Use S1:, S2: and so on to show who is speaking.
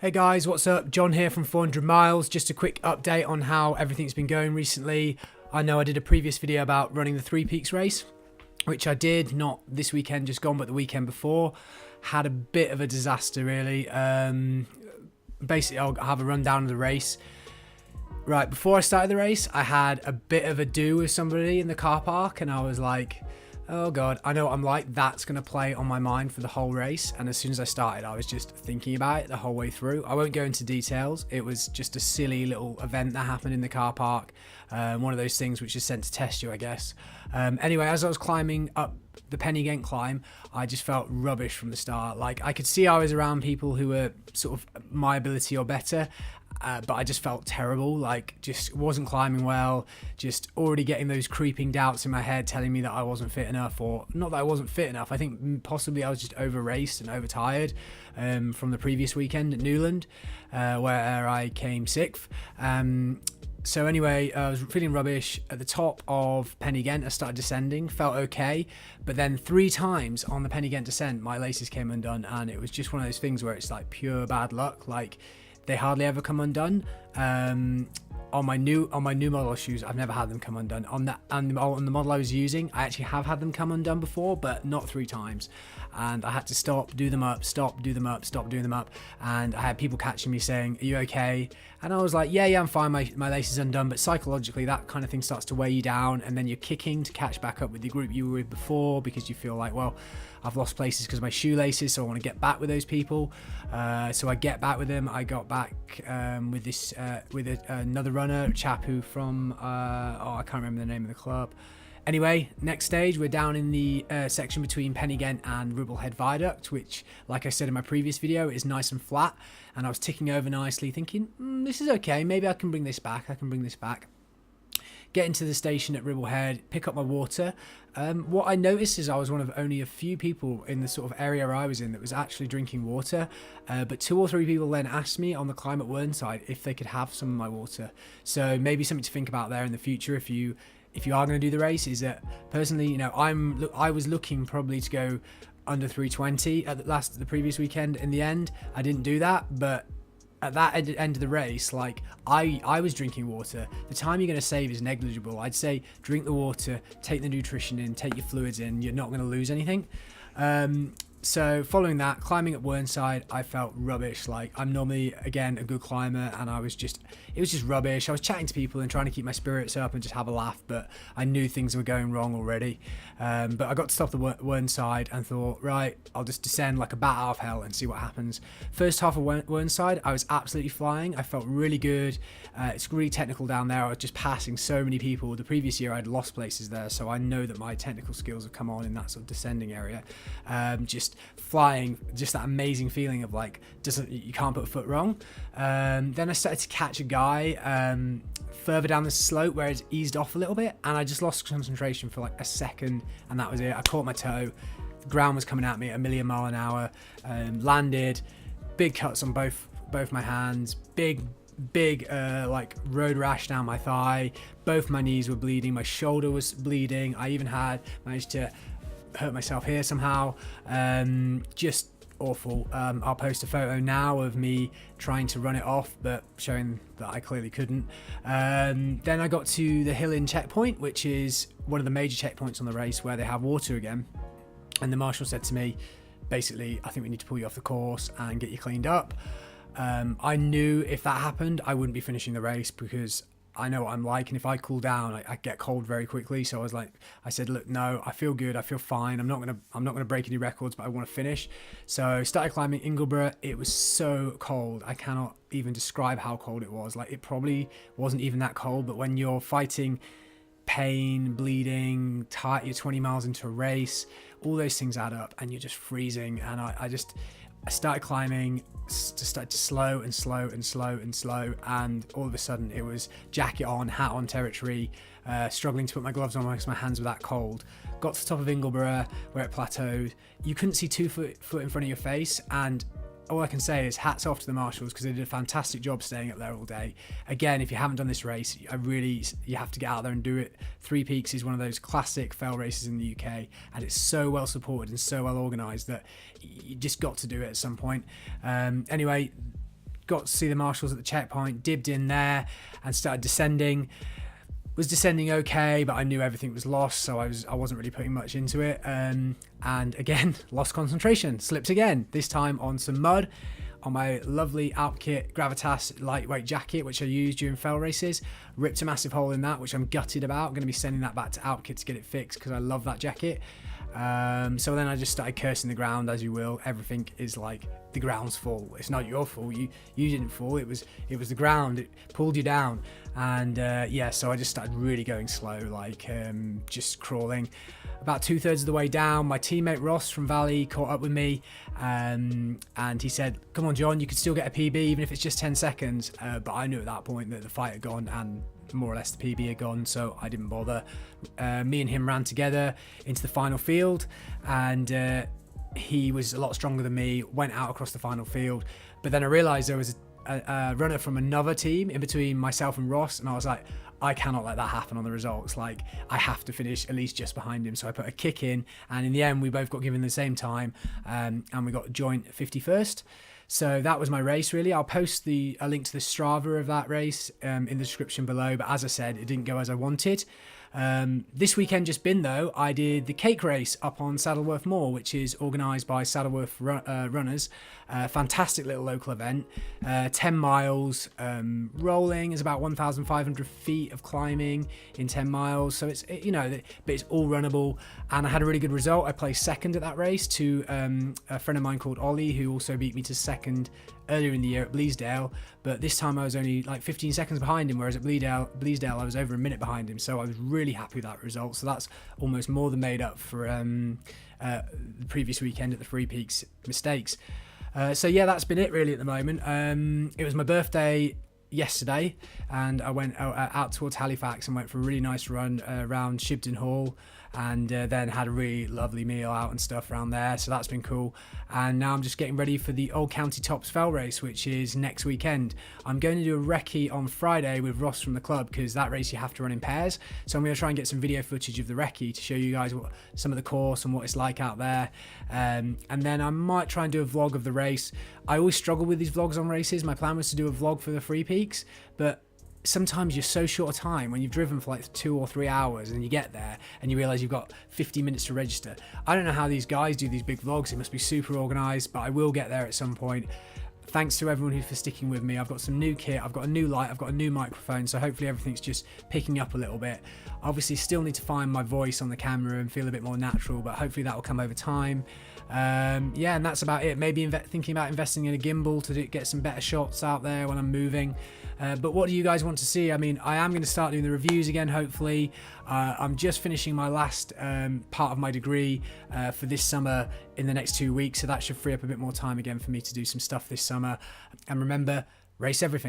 S1: Hey guys, what's up? John here from 400 Miles. Just a quick update on how everything's been going recently. I know I did a previous video about running the Three Peaks race, which I did, not this weekend just gone, but the weekend before. Had a bit of a disaster really. Basically, I'll have a rundown of the race. Right, before I started the race, I had a bit of a do with somebody in the car park, and I was like, oh god, I know what I'm like. That's going to play on my mind for the whole race. And as soon as I started, I was just thinking about it the whole way through. I won't go into details. It was just a silly little event that happened in the car park. One of those things which is sent to test you, I guess. Anyway, as I was climbing up the Penny Ghent climb, I just felt rubbish from the start. Like, I could see I was around people who were sort of my ability or better, but I just felt terrible. Like, just wasn't climbing well, just already getting those creeping doubts in my head telling me that I wasn't fit enough, or not that I wasn't fit enough. I think possibly I was just over raced and overtired from the previous weekend at Newland, where I came sixth. So anyway, I was feeling rubbish. At the top of Penny Ghent, I started descending, felt okay, but then 3 times on the Penny Ghent descent, my laces came undone, and it was just one of those things where it's like pure bad luck. Like, they hardly ever come undone. On my new model shoes, I've never had them come undone. On the model I was using, I actually have had them come undone before, but not 3 times. And I had to stop, do them up, stop, do them up, stop doing them up. And I had people catching me saying, "Are you okay?" And I was like, yeah, I'm fine. My lace is undone. But psychologically, that kind of thing starts to weigh you down, and then you're kicking to catch back up with the group you were with before, because you feel like, well, I've lost places because of my shoelaces, so I want to get back with those people. So I get back with them. I got back with this another runner, a chap who from I can't remember the name of the club. Anyway, next stage, we're down in the section between Penny Ghent and Ribblehead Viaduct, which, like I said in my previous video, is nice and flat. And I was ticking over nicely, thinking, this is okay. Maybe I can bring this back. Get into the station at Ribblehead, pick up my water. What I noticed is I was one of only a few people in the sort of area I was in that was actually drinking water. But 2 or 3 people then asked me on the climb at Whernside if they could have some of my water. So maybe something to think about there in the future if you are going to do the race, is that personally, you know, I was looking probably to go under 320 at the previous weekend. In the end, I didn't do that, but at that end of the race, like, I was drinking water. The time you're going to save is negligible. I'd say drink the water, take the nutrition in, take your fluids in. You're not going to lose anything. So following that, climbing at Whernside, I felt rubbish. Like, I'm normally, again, a good climber, and it was just rubbish. I was chatting to people and trying to keep my spirits up and just have a laugh, but I knew things were going wrong already. But I got to stop the Whernside and thought, right, I'll just descend like a bat out of hell and see what happens. First half of Whernside, I was absolutely flying. I felt really good. It's really technical down there. I was just passing so many people. The previous year, I'd lost places there, so I know that my technical skills have come on in that sort of descending area. Just flying, just that amazing feeling of like, you can't put a foot wrong. Then I started to catch a guy further down the slope where it's eased off a little bit, and I just lost concentration for like a second, and that was it. I caught my toe. The ground was coming at me at 1,000,000 miles an hour. Landed, big cuts on both my hands, big like road rash down my thigh. Both my knees were bleeding, my shoulder was bleeding. I even managed to hurt myself here somehow. Just awful. I'll post a photo now of me trying to run it off, but showing that I clearly couldn't. Then I got to the Hill Inn checkpoint, which is one of the major checkpoints on the race where they have water again, and the marshal said to me, basically, I think we need to pull you off the course and get you cleaned up. I knew if that happened, I wouldn't be finishing the race, because I know what I'm like, and if I cool down, I get cold very quickly. So I said, look, no, I feel good, I feel fine. I'm not gonna break any records, but I want to finish. So I started climbing Ingleborough. It was so cold. I cannot even describe how cold it was. Like, it probably wasn't even that cold, but when you're fighting pain, bleeding, tight, you're 20 miles into a race, all those things add up, and you're just freezing. And I started climbing, started to slow, and all of a sudden it was jacket on, hat on territory, struggling to put my gloves on because my hands were that cold. Got to the top of Ingleborough where it plateaued. You couldn't see 2 foot in front of your face, and all I can say is hats off to the marshals, because they did a fantastic job staying up there all day. Again, if you haven't done this race, you have to get out there and do it. Three Peaks is one of those classic fell races in the UK, and it's so well supported and so well organised that you just got to do it at some point. Anyway, got to see the marshals at the checkpoint, dibbed in there and started descending. Was descending okay, but I knew everything was lost, so I wasn't really putting much into it. And again, lost concentration, slipped again, this time on some mud on my lovely Alpkit Gravitas lightweight jacket, which I used during fell races. Ripped a massive hole in that, which I'm gutted about. I'm going to be sending that back to Alpkit to get it fixed because I love that jacket. So then I just started cursing the ground, as you will. Everything is like, the ground's full. It's not your fault. You didn't fall. It was the ground. It pulled you down. And yeah, so I just started really going slow, like just crawling. About 2/3 of the way down, my teammate Ross from Valley caught up with me, and he said, "Come on, John, you could still get a PB even if it's just 10 seconds." But I knew at that point that the fight had gone and more or less the PB had gone, so I didn't bother. Me and him ran together into the final field, and he was a lot stronger than me, went out across the final field. But then I realized there was a runner from another team in between myself and Ross, and I was like, I cannot let that happen on the results. Like, I have to finish at least just behind him. So I put a kick in, and in the end we both got given the same time, and we got joint 51st. So that was my race, really. I'll post a link to the Strava of that race in the description below. But as I said, it didn't go as I wanted. This weekend just been, though, I did the cake race up on Saddleworth Moor, which is organised by Saddleworth runners. Fantastic little local event. 10 miles rolling. Is about 1,500 feet of climbing in 10 miles. So it's, but it's all runnable. And I had a really good result. I placed second at that race to a friend of mine called Ollie, who also beat me to second earlier in the year at Bleasdale, but this time I was only like 15 seconds behind him, whereas at Bleasdale I was over a minute behind him, so I was really happy with that result. So that's almost more than made up for the previous weekend at the Three Peaks mistakes. So yeah, that's been it really at the moment. It was my birthday yesterday, and I went out towards Halifax and went for a really nice run around Shibden Hall, and then had a really lovely meal out and stuff around there, so that's been cool. And now I'm just getting ready for the Old County Tops Fell race, which is next weekend. I'm going to do a recce on Friday with Ross from the club, because that race you have to run in pairs, so I'm going to try and get some video footage of the recce to show you guys some of the course and what it's like out there, and then I might try and do a vlog of the race. I always struggle with these vlogs on races. My plan was to do a vlog for the Three Peaks, but sometimes you're so short of time when you've driven for like 2 or 3 hours and you get there and you realize you've got 50 minutes to register. I don't know how these guys do these big vlogs. It must be super organized, but I will get there at some point. Thanks to everyone for sticking with me. I've got some new kit, I've got a new light, I've got a new microphone, so hopefully everything's just picking up a little bit. Obviously still need to find my voice on the camera and feel a bit more natural, but hopefully that will come over time. Yeah, and that's about it. Maybe thinking about investing in a gimbal to get some better shots out there when I'm moving. But what do you guys want to see? I mean, I am going to start doing the reviews again, hopefully. I'm just finishing my last part of my degree for this summer in the next 2 weeks, so that should free up a bit more time again for me to do some stuff this summer. And remember, race everything.